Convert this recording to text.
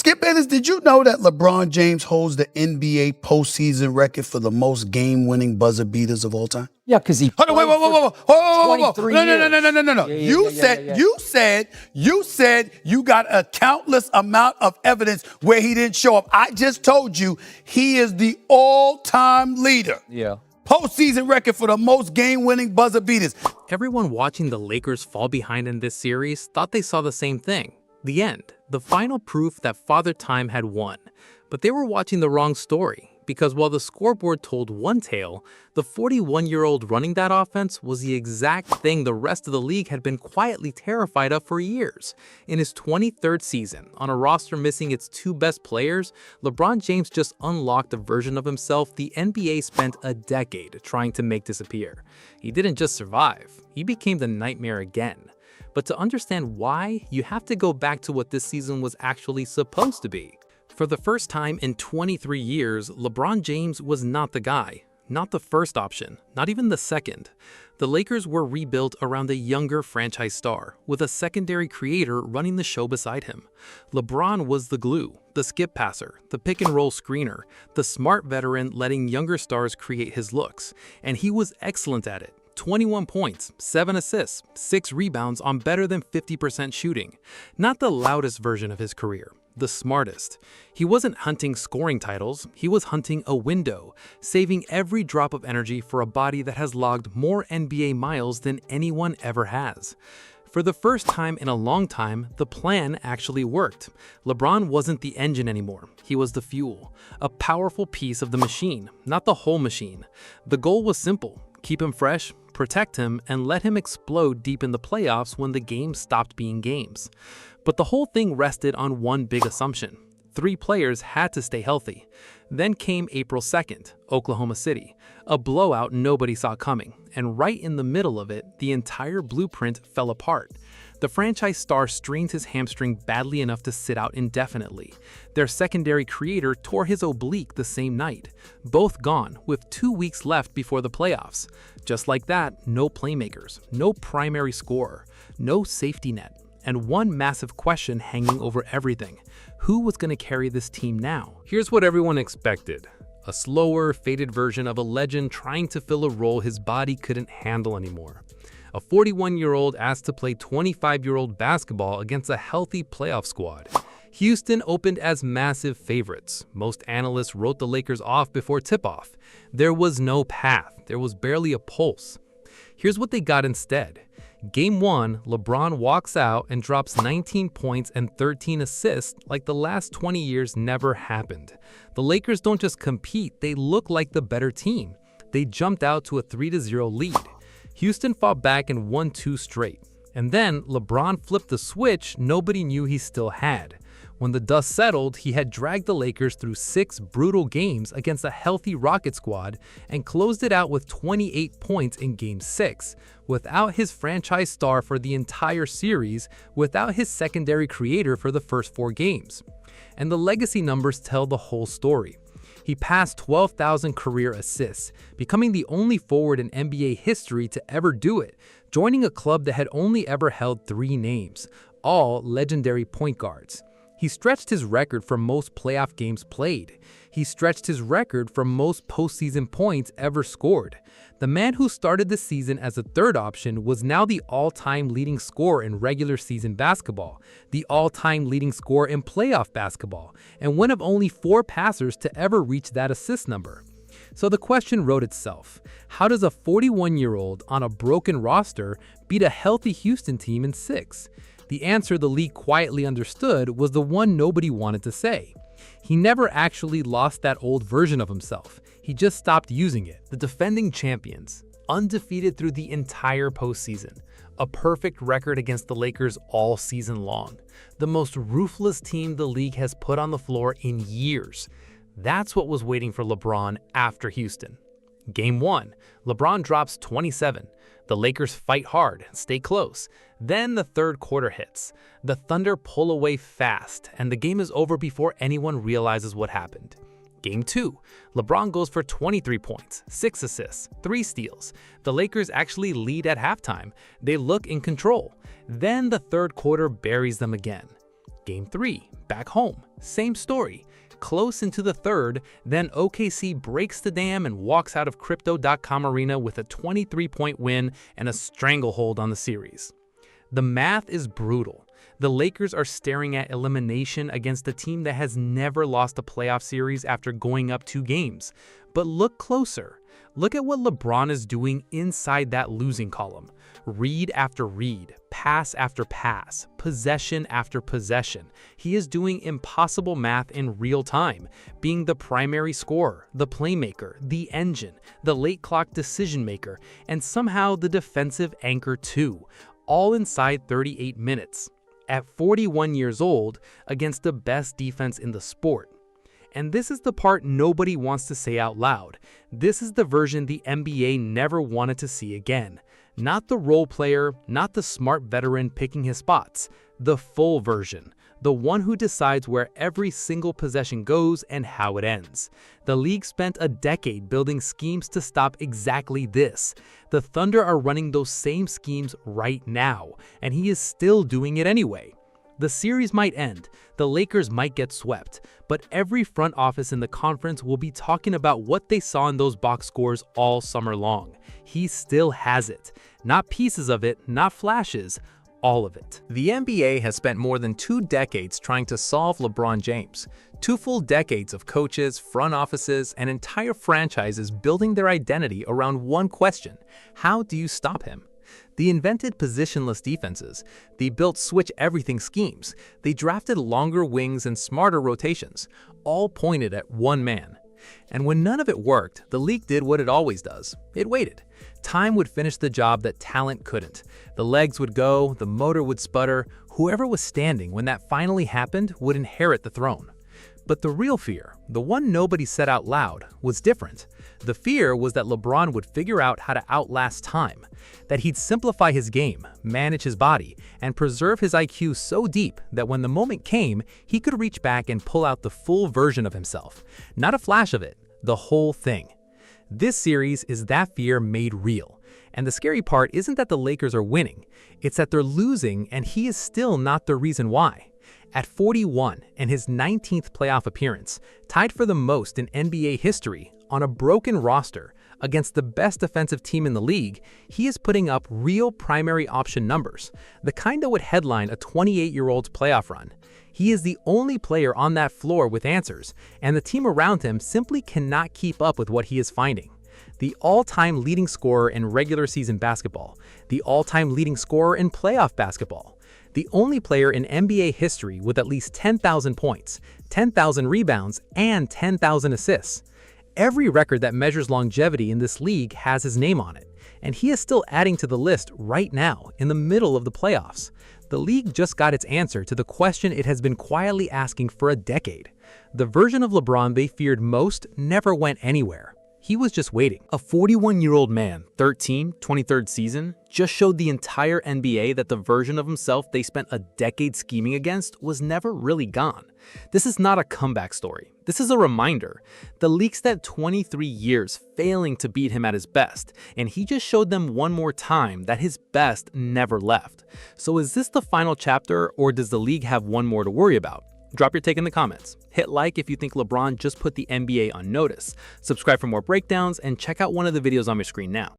Skip Bayless, did you know that LeBron James holds the NBA postseason record for the most game-winning buzzer beaters of all time? Yeah, because he. Hold on, whoa. 23 No. years. You said you got a countless amount of evidence where he didn't show up. I just told you he is the all-time leader. Yeah. Postseason record for the most game-winning buzzer beaters. Everyone watching the Lakers fall behind in this series thought they saw the same thing. The end. The final proof that Father Time had won. But they were watching the wrong story, because while the scoreboard told one tale, the 41-year-old running that offense was the exact thing the rest of the league had been quietly terrified of for years. In his 23rd season, on a roster missing its two best players, LeBron James just unlocked a version of himself the NBA spent a decade trying to make disappear. He didn't just survive, he became the nightmare again. But to understand why, you have to go back to what this season was actually supposed to be. For the first time in 23 years, LeBron James was not the guy. Not the first option, not even the second. The Lakers were rebuilt around a younger franchise star, with a secondary creator running the show beside him. LeBron was the glue, the skip passer, the pick-and-roll screener, the smart veteran letting younger stars create his looks. And he was excellent at it. 21 points, 7 assists, 6 rebounds on better than 50% shooting. Not the loudest version of his career, the smartest. He wasn't hunting scoring titles, he was hunting a window, saving every drop of energy for a body that has logged more NBA miles than anyone ever has. For the first time in a long time, the plan actually worked. LeBron wasn't the engine anymore, he was the fuel. A powerful piece of the machine, not the whole machine. The goal was simple: keep him fresh, protect him, and let him explode deep in the playoffs when the games stopped being games. But the whole thing rested on one big assumption. 3 players had to stay healthy. Then came April 2nd, Oklahoma City, a blowout nobody saw coming, and right in the middle of it, the entire blueprint fell apart. The franchise star strained his hamstring badly enough to sit out indefinitely. Their secondary creator tore his oblique the same night. Both gone, with 2 weeks left before the playoffs. Just like that, no playmakers, no primary scorer, no safety net, and one massive question hanging over everything. Who was going to carry this team now? Here's what everyone expected. A slower, faded version of a legend trying to fill a role his body couldn't handle anymore. A 41-year-old asked to play 25-year-old basketball against a healthy playoff squad. Houston opened as massive favorites. Most analysts wrote the Lakers off before tip-off. There was no path. There was barely a pulse. Here's what they got instead. Game 1, LeBron walks out and drops 19 points and 13 assists like the last 20 years never happened. The Lakers don't just compete, they look like the better team. They jumped out to a 3-0 lead. Houston fought back and won 2 straight. And then LeBron flipped the switch nobody knew he still had. When the dust settled, he had dragged the Lakers through 6 brutal games against a healthy Rocket squad and closed it out with 28 points in Game 6, without his franchise star for the entire series, without his secondary creator for the first 4 games. And the legacy numbers tell the whole story. He passed 12,000 career assists, becoming the only forward in NBA history to ever do it, joining a club that had only ever held 3 names, all legendary point guards. He stretched his record for most playoff games played. He stretched his record for most postseason points ever scored. The man who started the season as a third option was now the all-time leading scorer in regular season basketball, the all-time leading scorer in playoff basketball, and one of only 4 passers to ever reach that assist number. So the question wrote itself: how does a 41-year-old on a broken roster beat a healthy Houston team in 6? The answer the league quietly understood was the one nobody wanted to say. He never actually lost that old version of himself. He just stopped using it. The defending champions, undefeated through the entire postseason. A perfect record against the Lakers all season long. The most ruthless team the league has put on the floor in years. That's what was waiting for LeBron after Houston. Game 1, LeBron drops 27. The Lakers fight hard, stay close. Then the third quarter hits. The Thunder pull away fast, and the game is over before anyone realizes what happened. Game 2, LeBron goes for 23 points, 6 assists, 3 steals. The Lakers actually lead at halftime. They look in control. Then the third quarter buries them again. Game 3, back home, same story. Close into the third, then OKC breaks the dam and walks out of Crypto.com Arena with a 23-point win and a stranglehold on the series. The math is brutal. The Lakers are staring at elimination against a team that has never lost a playoff series after going up 2 games. But look closer. Look at what LeBron is doing inside that losing column. Read after read, pass after pass, possession after possession. He is doing impossible math in real time, being the primary scorer, the playmaker, the engine, the late clock decision maker, and somehow the defensive anchor too, all inside 38 minutes. At 41 years old, against the best defense in the sport. And this is the part nobody wants to say out loud. This is the version the NBA never wanted to see again. Not the role player, not the smart veteran picking his spots. The full version. The one who decides where every single possession goes and how it ends. The league spent a decade building schemes to stop exactly this. The Thunder are running those same schemes right now, and he is still doing it anyway. The series might end, the Lakers might get swept, but every front office in the conference will be talking about what they saw in those box scores all summer long. He still has it. Not pieces of it, not flashes, all of it. The NBA has spent more than 2 decades trying to solve LeBron James. 2 full decades of coaches, front offices, and entire franchises building their identity around one question: how do you stop him? They invented positionless defenses. They built switch-everything schemes. They drafted longer wings and smarter rotations, all pointed at one man. And when none of it worked, the league did what it always does. It waited. Time would finish the job that talent couldn't. The legs would go, the motor would sputter. Whoever was standing when that finally happened would inherit the throne. But the real fear, the one nobody said out loud, was different. The fear was that LeBron would figure out how to outlast time, that he'd simplify his game, manage his body, and preserve his IQ so deep that when the moment came, he could reach back and pull out the full version of himself. Not a flash of it, the whole thing. This series is that fear made real. And the scary part isn't that the Lakers are winning, it's that they're losing and he is still not the reason why. At 41 and his 19th playoff appearance, tied for the most in NBA history, on a broken roster, against the best defensive team in the league, he is putting up real primary option numbers, the kind that would headline a 28-year-old's playoff run. He is the only player on that floor with answers, and the team around him simply cannot keep up with what he is finding. The all-time leading scorer in regular season basketball, the all-time leading scorer in playoff basketball, the only player in NBA history with at least 10,000 points, 10,000 rebounds, and 10,000 assists. Every record that measures longevity in this league has his name on it, and he is still adding to the list right now, in the middle of the playoffs. The league just got its answer to the question it has been quietly asking for a decade. The version of LeBron they feared most never went anywhere. He was just waiting. A 41-year-old man, 23rd season, just showed the entire NBA that the version of himself they spent a decade scheming against was never really gone. This is not a comeback story. This is a reminder. The league spent 23 years failing to beat him at his best, and he just showed them one more time that his best never left. So is this the final chapter, or does the league have one more to worry about? Drop your take in the comments. Hit like if you think LeBron just put the NBA on notice. Subscribe for more breakdowns, and check out one of the videos on your screen now.